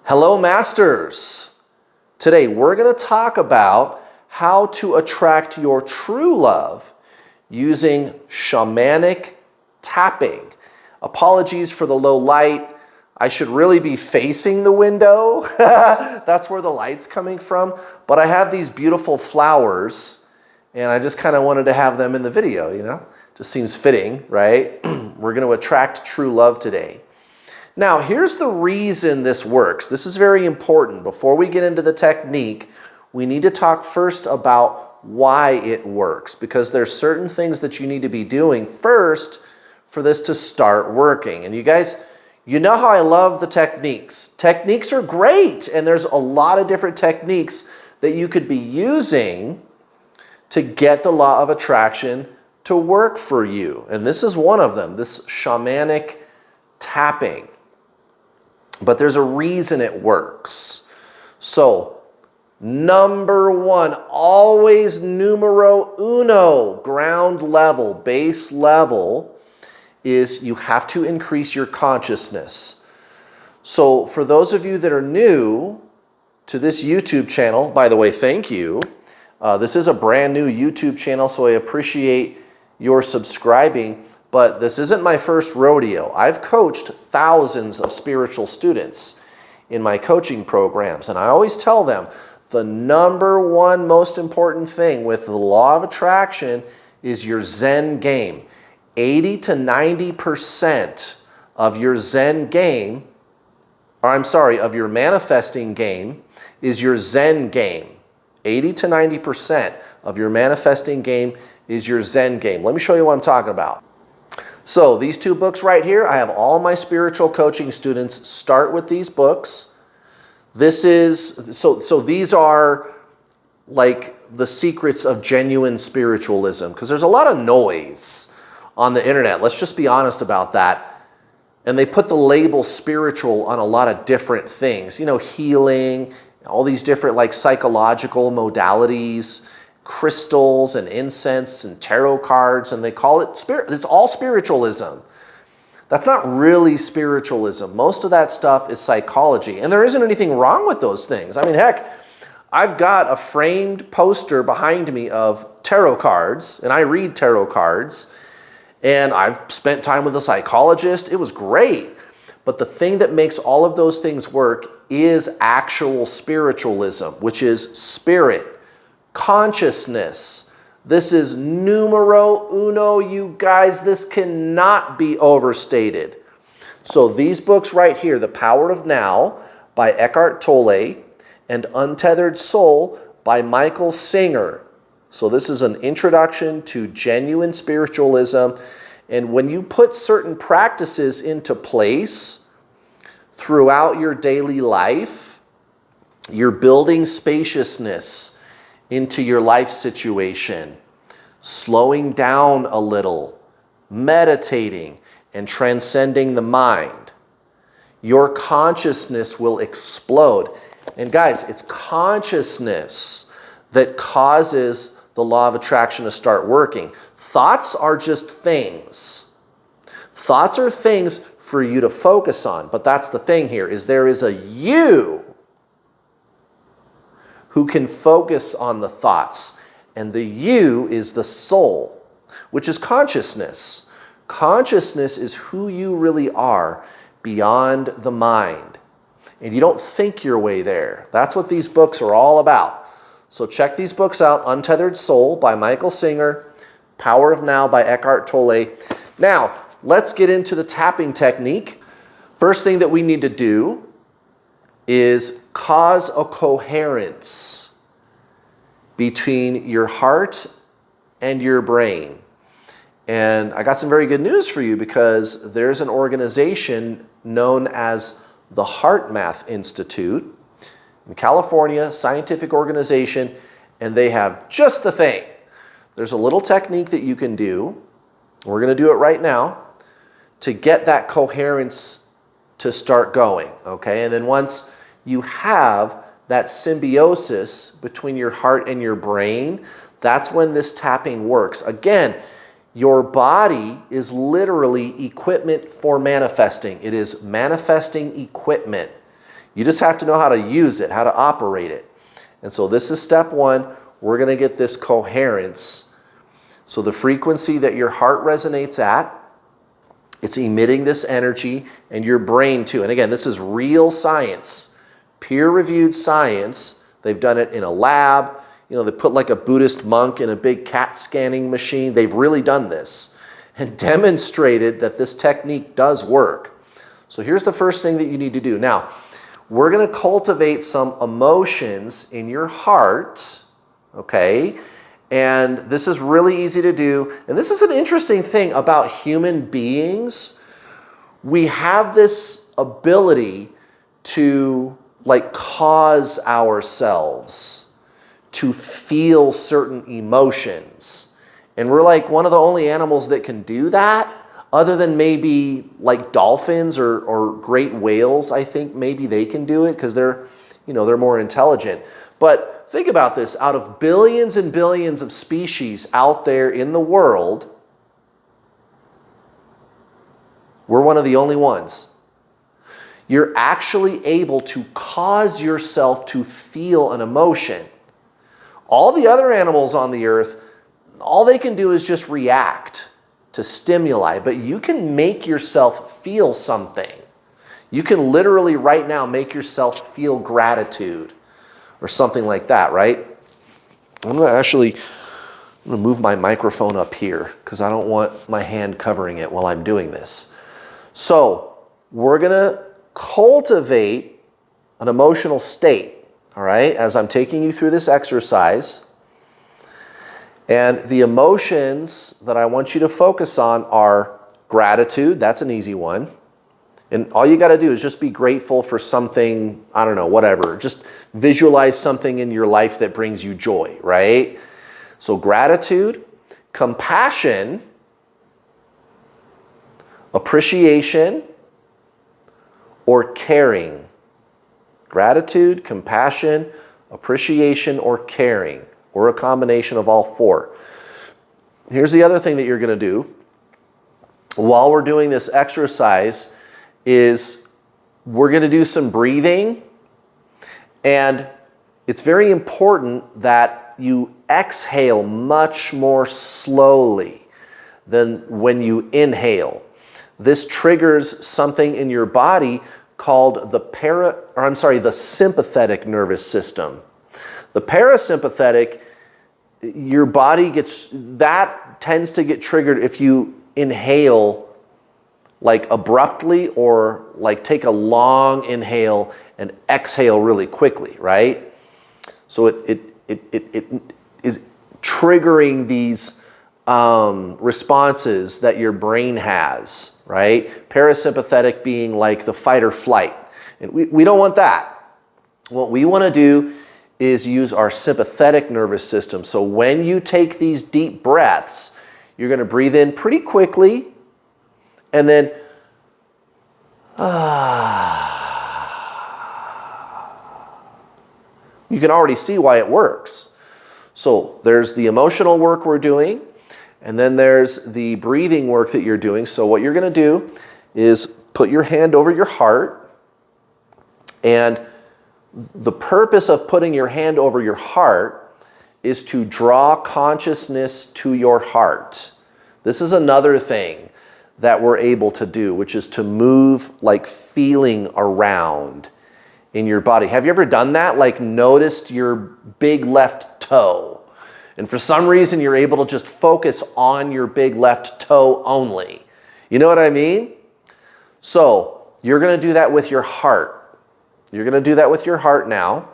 Hello, Masters. Today, we're going to talk about how to attract your true love using shamanic tapping. Apologies for the low light. I should really be facing the window. That's where the light's coming from. But I have these beautiful flowers, and I just kind of wanted to have them in the video, you know? Just seems fitting, right? We're going to attract true love today. Now, here's the reason this works. This is very important. Before we get into the technique, we need to talk first about why it works, because there's certain things that you need to be doing first for this to start working. And you guys, you know how I love the techniques. Techniques are great, and there's a lot of different techniques that you could be using to get the law of attraction to work for you. And this is one of them, this shamanic tapping. But there's a reason it works. So, number one, always numero uno, ground level, base level, is you have to increase your consciousness. So, for those of you that are new to this YouTube channel, by the way, thank you. This is a brand new YouTube channel, so I appreciate your subscribing. But this isn't my first rodeo. I've coached thousands of spiritual students in my coaching programs, and I always tell them the number one most important thing with the law of attraction is your Zen game. 80 to 90% of your Zen game, of your manifesting game is your Zen game. 80 to 90% of your manifesting game is your Zen game. Let me show you what I'm talking about. So these two books right here, I have all my spiritual coaching students start with these books. This is, so these are like the secrets of genuine spiritualism, because there's a lot of noise on the internet. Let's just be honest about that. And they put the label spiritual on a lot of different things, you know, healing, all these different like psychological modalities, crystals and incense and tarot cards, and they call it spirit. It's all spiritualism. That's not really spiritualism. Most of that stuff is psychology, and there isn't anything wrong with those things. I mean, heck, I've got a framed poster behind me of tarot cards, and I read tarot cards, and I've spent time with a psychologist. It was great. But the thing that makes all of those things work is actual spiritualism, which is spirit. Consciousness. This is numero uno, you guys. This cannot be overstated. So these books right here, The Power of Now by Eckhart Tolle and Untethered Soul by Michael Singer. So this is an introduction to genuine spiritualism. And when you put certain practices into place throughout your daily life, you're building spaciousness into your life situation, slowing down a little, meditating, and transcending the mind. Your consciousness will explode. And guys, it's consciousness that causes the law of attraction to start working. Thoughts are just things. Thoughts are things for you to focus on. But that's the thing here, is there is a you who can focus on the thoughts. And the you is the soul, which is consciousness. Consciousness is who you really are beyond the mind. And you don't think your way there. That's what these books are all about. So check these books out. Untethered Soul by Michael Singer, Power of Now by Eckhart Tolle. Now, let's get into the tapping technique. First thing that we need to do is cause a coherence between your heart and your brain. And I got some very good news for you, because there's an organization known as the Heart Math Institute in California, scientific organization, and they have just the thing. There's a little technique that you can do. We're going to do it right now to get that coherence to start going, okay? And then once you have that symbiosis between your heart and your brain, that's when this tapping works. Again, your body is literally equipment for manifesting. It is manifesting equipment. You just have to know how to use it, how to operate it. And so this is step one. We're going to get this coherence. So the frequency that your heart resonates at, it's emitting this energy, and your brain too. And again, this is real science, peer-reviewed science. They've done it in a lab. They put like a Buddhist monk in a big CAT scanning machine. They've really done this and demonstrated that this technique does work. So here's the first thing that you need to do. Now, we're going to cultivate some emotions in your heart, okay? And this is really easy to do. And this is an interesting thing about human beings. We have this ability to cause ourselves to feel certain emotions. And we're like one of the only animals that can do that, other than maybe like dolphins or great whales. I think maybe they can do it because they're more intelligent. But think about this. Out of billions and billions of species out there in the world, we're one of the only ones. You're actually able to cause yourself to feel an emotion. All the other animals on the earth, all they can do is just react to stimuli, but you can make yourself feel something. You can literally right now make yourself feel gratitude or something like that, right? I'm going to move my microphone up here because I don't want my hand covering it while I'm doing this. So we're going to cultivate an emotional state, all right, as I'm taking you through this exercise. And the emotions that I want you to focus on are gratitude. That's an easy one. And all you got to do is just be grateful for something, I don't know, whatever. Just visualize something in your life that brings you joy, right? So gratitude, compassion, appreciation, or caring. Gratitude, compassion, appreciation, or caring, or a combination of all four. Here's the other thing that you're going to do while we're doing this exercise is we're going to do some breathing, and it's very important that you exhale much more slowly than when you inhale. This triggers something in your body called the sympathetic nervous system. The parasympathetic, your body tends to get triggered if you inhale abruptly or take a long inhale and exhale really quickly, right? So it is triggering these responses that your brain has, right? Parasympathetic being like the fight or flight. And we don't want that. What we want to do is use our sympathetic nervous system. So when you take these deep breaths, you're going to breathe in pretty quickly, and then you can already see why it works. So there's the emotional work we're doing, and then there's the breathing work that you're doing. So what you're going to do is put your hand over your heart, and the purpose of putting your hand over your heart is to draw consciousness to your heart. This is another thing that we're able to do, which is to move feeling around in your body. Have you ever done that? Noticed your big left toe, and for some reason you're able to just focus on your big left toe only. You know what I mean? So you're going to do that with your heart. You're going to do that with your heart now.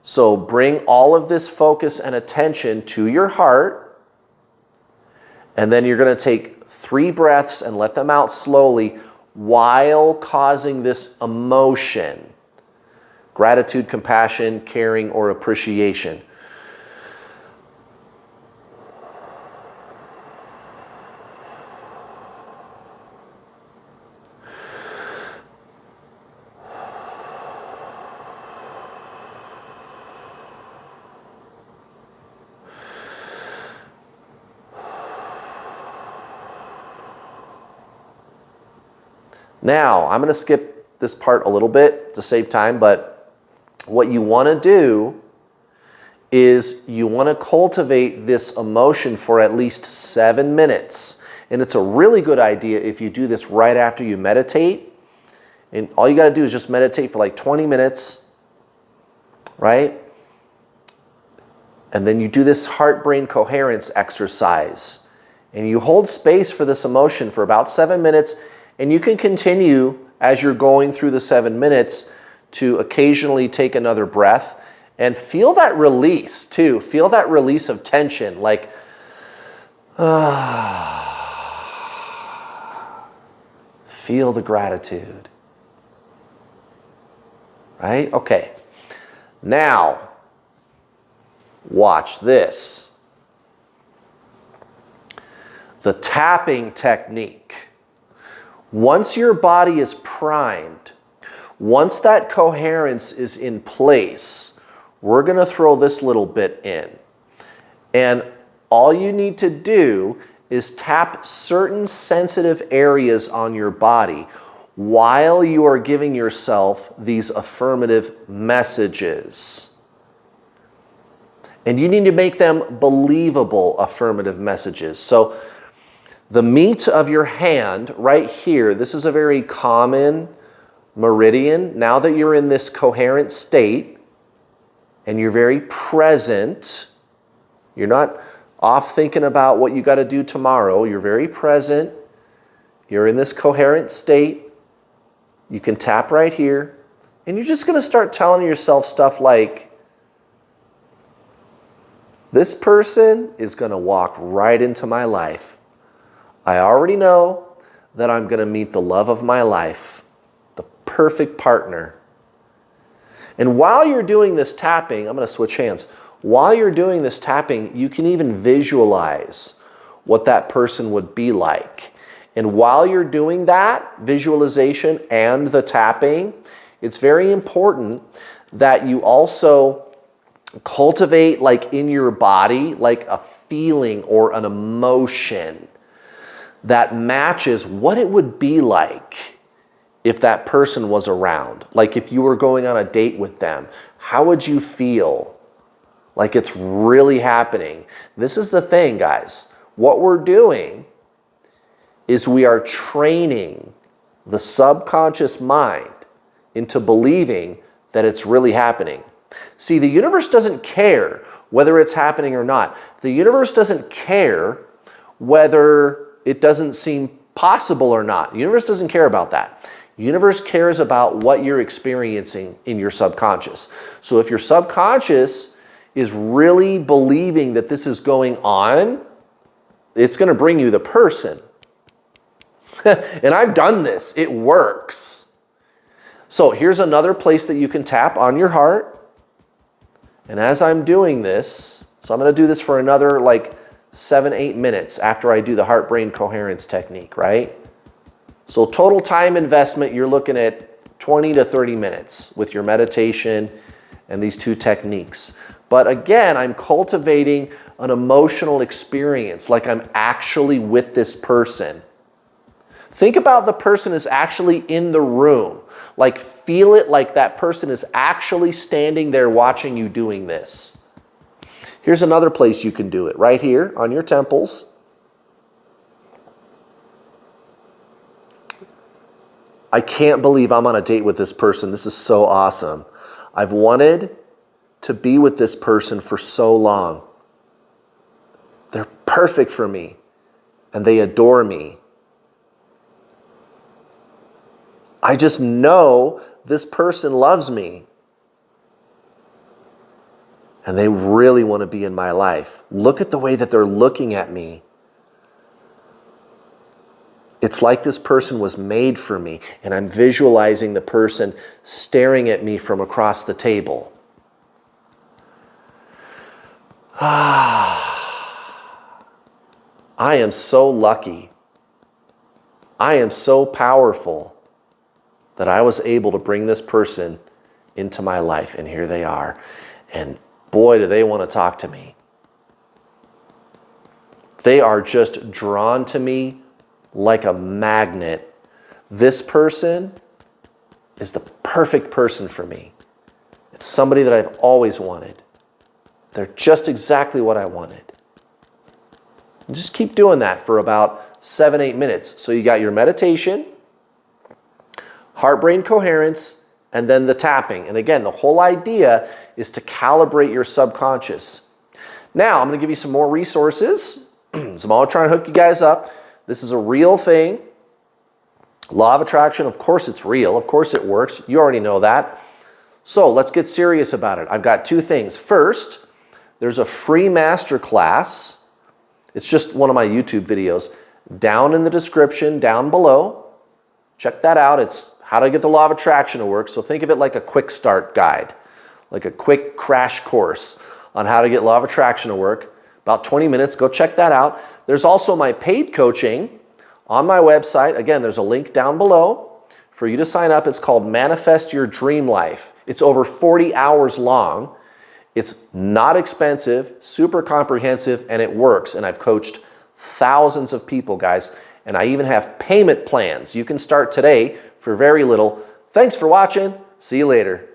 So bring all of this focus and attention to your heart, and then you're going to take 3 breaths and let them out slowly while causing this emotion: gratitude, compassion, caring, or appreciation. Now, I'm going to skip this part a little bit to save time, but what you want to do is you want to cultivate this emotion for at least 7 minutes. And it's a really good idea if you do this right after you meditate. And all you got to do is just meditate for like 20 minutes, right? And then you do this heart-brain coherence exercise. And you hold space for this emotion for about 7 minutes. And you can continue as you're going through the 7 minutes to occasionally take another breath. And feel that release too. Feel that release of tension, like, feel the gratitude. Right? Okay. Now, watch this. The tapping technique. Once your body is primed, once that coherence is in place, we're going to throw this little bit in. And all you need to do is tap certain sensitive areas on your body while you are giving yourself these affirmative messages. And you need to make them believable affirmative messages. So the meat of your hand right here, this is a very common meridian. Now that you're in this coherent state, and you're very present, you're not off thinking about what you got to do tomorrow. You're very present. You're in this coherent state. You can tap right here. And you're just going to start telling yourself stuff like, this person is going to walk right into my life. I already know that I'm going to meet the love of my life, the perfect partner. And while you're doing this tapping, I'm going to switch hands. While you're doing this tapping, you can even visualize what that person would be like. And while you're doing that visualization and the tapping, it's very important that you also cultivate, like in your body, like a feeling or an emotion that matches what it would be like if that person was around. Like if you were going on a date with them, how would you feel? Like it's really happening. This is the thing, guys. What we're doing is we are training the subconscious mind into believing that it's really happening. See, the universe doesn't care whether it's happening or not. The universe doesn't care whether it doesn't seem possible or not. The universe doesn't care about that. The universe cares about what you're experiencing in your subconscious. So if your subconscious is really believing that this is going on, it's going to bring you the person. And I've done this. It works. So here's another place that you can tap on your heart. And as I'm doing this, so I'm going to do this for another like 7-8 minutes after I do the heart-brain coherence technique, right? So total time investment, you're looking at 20 to 30 minutes with your meditation and these two techniques. But again, I'm cultivating an emotional experience, like I'm actually with this person. Think about the person is actually in the room. Like feel it like that person is actually standing there watching you doing this. Here's another place you can do it, right here on your temples. I can't believe I'm on a date with this person. This is so awesome. I've wanted to be with this person for so long. They're perfect for me, and they adore me. I just know this person loves me, and they really want to be in my life. Look at the way that they're looking at me. It's like this person was made for me, and I'm visualizing the person staring at me from across the table. I am so lucky. I am so powerful that I was able to bring this person into my life, and here they are. And boy, do they want to talk to me. They are just drawn to me like a magnet. This person is the perfect person for me. It's somebody that I've always wanted. They're just exactly what I wanted. And just keep doing that for about 7-8 minutes. So you got your meditation, heart-brain coherence, and then the tapping. And again, the whole idea is to calibrate your subconscious. Now, I'm going to give you some more resources. So I'm all trying to hook you guys up. This is a real thing. Law of attraction, of course it's real. Of course it works. You already know that. So let's get serious about it. I've got 2 things. First, there's a free masterclass. It's just one of my YouTube videos. Down in the description, down below. Check that out. It's how to get the law of attraction to work. So think of it like a quick start guide, like a quick crash course on how to get law of attraction to work. About 20 minutes. Go check that out. There's also my paid coaching on my website. Again, there's a link down below for you to sign up. It's called Manifest Your Dream Life. It's over 40 hours long. It's not expensive, super comprehensive, and it works. And I've coached thousands of people, guys. And I even have payment plans. You can start today for very little. Thanks for watching. See you later.